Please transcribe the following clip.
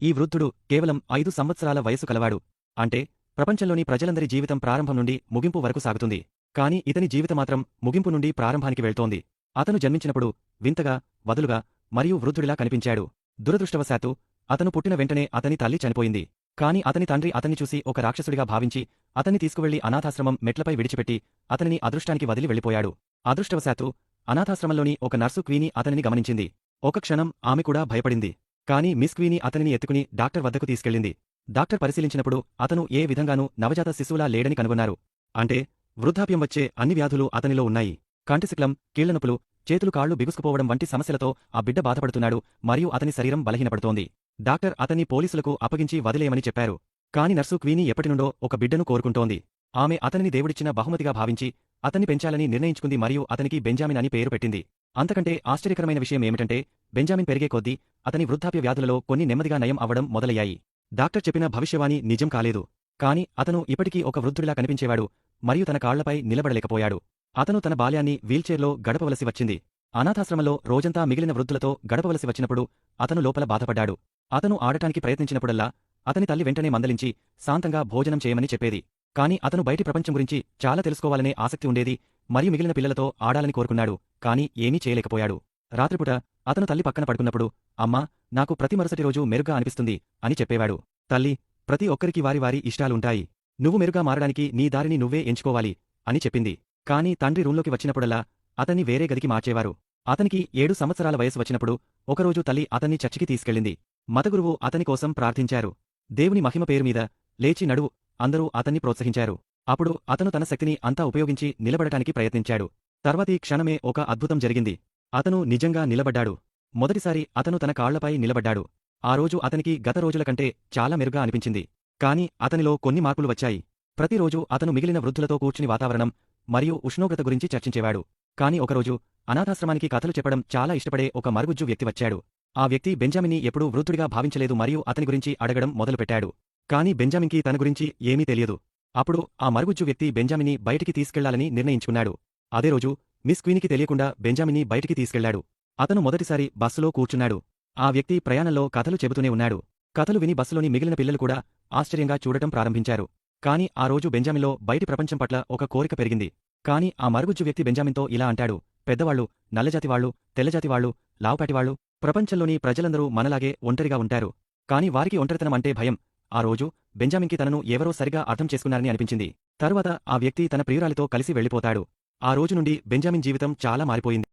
ఈ వృద్ధుడు కేవలం 5 సంవత్సరాల వయసు కలవాడు. అంటే ప్రపంచంలోని ప్రజలందరి జీవితం ప్రారంభం నుండి ముగింపు వరకు సాగుతుంది. కాని ఇతని జీవితమాత్రం ముగింపు నుండి ప్రారంభానికి వెళ్తోంది. అతను జన్మించినప్పుడు వింతగా, వదులుగా మరియు వృద్ధుడిలా కనిపించాడు. దురదృష్టవశాత్తు అతను పుట్టిన వెంటనే అతని తల్లి చనిపోయింది. కాని అతని తండ్రి అతన్ని చూసి ఒక రాక్షసుడిగా భావించి అతన్ని తీసుకువెళ్లి అనాథాశ్రమం మెట్లపై విడిచిపెట్టి అతనిని అదృష్టానికి వదిలి వెళ్ళిపోయాడు. అదృష్టవశాత్తు అనాథాశ్రమంలోని ఒక నర్సు క్వీనీ అతనిని గమనించింది. ఒక క్షణం ఆమె కూడా భయపడింది. కాని మిస్ క్వీనీ అతనిని ఎత్తుకుని డాక్టర్ వద్దకు తీసుకెళ్ళింది. డాక్టర్ పరిశీలించినప్పుడు అతను ఏ విధంగానూ నవజాత శిశువులా లేడని కనుగొన్నారు. అంటే వృద్ధాప్యం వచ్చే అన్ని వ్యాధులు అతనిలో ఉన్నాయి. కంటిశుక్లం, కీళ్లనొప్పులు, చేతులు కాళ్లు బిగుసుకుపోవడం వంటి సమస్యలతో ఆ బిడ్డ బాధపడుతున్నాడు మరియు అతని శరీరం బలహీనపడుతోంది. డాక్టర్ అతన్ని పోలీసులకు అప్పగించి వదిలేయమని చెప్పారు. కాని నర్సు క్వీనీ ఎప్పటినుండో ఒక బిడ్డను కోరుకుంటోంది. ఆమె అతనిని దేవుడిచ్చిన బహుమతిగా భావించి అతన్ని పెంచాలని నిర్ణయించుకుంది మరియు అతనికి బెంజామిన్ అని పేరు పెట్టింది. అంతకంటే ఆశ్చర్యకరమైన విషయం ఏమిటంటే బెంజామిన్ పెరిగే కొద్దీ అతని వృద్ధాప్య వ్యాధులలో కొన్ని నెమ్మదిగా నయం అవ్వడం మొదలయ్యాయి. డాక్టర్ చెప్పిన భవిష్యవాణి నిజం కాలేదు. కాని అతను ఇప్పటికీ ఒక వృద్ధుడిలా కనిపించేవాడు మరియు తన కాళ్లపై నిలబడలేకపోయాడు. అతను తన బాల్యాన్ని వీల్చైర్లో గడపవలసి వచ్చింది. అనాథాశ్రమంలో రోజంతా మిగిలిన వృద్ధులతో గడపవలసి వచ్చినప్పుడు అతను లోపల బాధపడ్డాడు. అతను ఆడటానికి ప్రయత్నించినప్పుడల్లా అతని తల్లి వెంటనే మందలించి శాంతంగా భోజనం చేయమని చెప్పేది. కాని అతను బయటి ప్రపంచం గురించి చాలా తెలుసుకోవాలనే ఆసక్తి ఉండేది మరియు మిగిలిన పిల్లలతో ఆడాలని కోరుకున్నాడు. కాని ఏమీ చేయలేకపోయాడు. రాత్రిపూట అతను తల్లి పక్కన పడుకున్నప్పుడు అమ్మా, నాకు ప్రతి మరుసటి రోజు మెరుగ్గా అనిపిస్తుంది అని చెప్పేవాడు. తల్లి, ప్రతి ఒక్కరికి వారి వారి ఇష్టాలుంటాయి. నువ్వు మెరుగ్గా మారడానికి నీ దారిని నువ్వే ఎంచుకోవాలి అని చెప్పింది. కాని తండ్రి రూంలోకి వచ్చినప్పుడల్లా అతన్ని వేరే గదికి మార్చేవారు. అతనికి 7 సంవత్సరాల వయసు వచ్చినప్పుడు ఒకరోజు తల్లి అతన్ని చర్చికి తీసుకెళ్ళింది. మతగురువు అతని కోసం ప్రార్థించారు. దేవుని మహిమ పేరు మీద లేచి నడువు అందరూ అతన్ని ప్రోత్సహించారు. అప్పుడు అతను తన శక్తిని అంతా ఉపయోగించి నిలబడటానికి ప్రయత్నించాడు. తర్వాతి క్షణమే ఒక అద్భుతం జరిగింది. అతను నిజంగా నిలబడ్డాడు. మొదటిసారి అతను తన కాళ్లపై నిలబడ్డాడు. ఆ రోజు అతనికి గత రోజుల కంటే చాలా మెరుగ్గా అనిపించింది. కాని అతనిలో కొన్ని మార్పులు వచ్చాయి. ప్రతిరోజూ అతను మిగిలిన వృద్ధులతో కూర్చుని వాతావరణం మరియు ఉష్ణోగ్రత గురించి చర్చించేవాడు. కాని ఒకరోజు అనాథాశ్రమానికి కథలు చెప్పడం చాలా ఇష్టపడే ఒక మరుగుజ్జు వ్యక్తి వచ్చాడు. ఆ వ్యక్తి బెంజామిన్ని ఎప్పుడూ వృద్ధుడిగా భావించలేదు మరియు అతని గురించి అడగడం మొదలుపెట్టాడు. కాని బెంజామిన్కి తన గురించి ఏమీ తెలియదు. అప్పుడు ఆ మరుగుజ్జు వ్యక్తి బెంజామిన్ని బయటికి తీసుకెళ్లాలని నిర్ణయించుకున్నాడు. అదే రోజు మిస్ క్వీనికి తెలియకుండా బెంజామిన్ని బయటికి తీసుకెళ్లాడు. అతను మొదటిసారి బస్సులో కూర్చున్నాడు. ఆ వ్యక్తి ప్రయాణంలో కథలు చెబుతూనే ఉన్నాడు. కథలు విని బస్సులోని మిగిలిన పిల్లలు కూడా ఆశ్చర్యంగా చూడటం ప్రారంభించారు. కాని ఆ రోజు బెంజామిన్లో బయటి ప్రపంచం పట్ల ఒక కోరిక పెరిగింది. కాని ఆ మరుగుజ్జు వ్యక్తి బెంజామిన్తో ఇలా అంటాడు: పెద్దవాళ్లు, నల్లజాతివాళ్లు, తెల్లజాతివాళ్లు, లావుపాటివాళ్లు, ప్రపంచంలోని ప్రజలందరూ మనలాగే ఒంటరిగా ఉంటారు. కాని వారికి ఒంటరితనం అంటే భయం. ఆ రోజు బెంజామిన్కి తనను ఎవరో సరిగా అర్థం చేసుకున్నారని అనిపించింది. తరువాత ఆ వ్యక్తి తన ప్రియురాలితో కలిసి వెళ్లిపోతాడు. ఆ రోజు నుండి బెంజామిన్ జీవితం చాలా మారిపోయింది.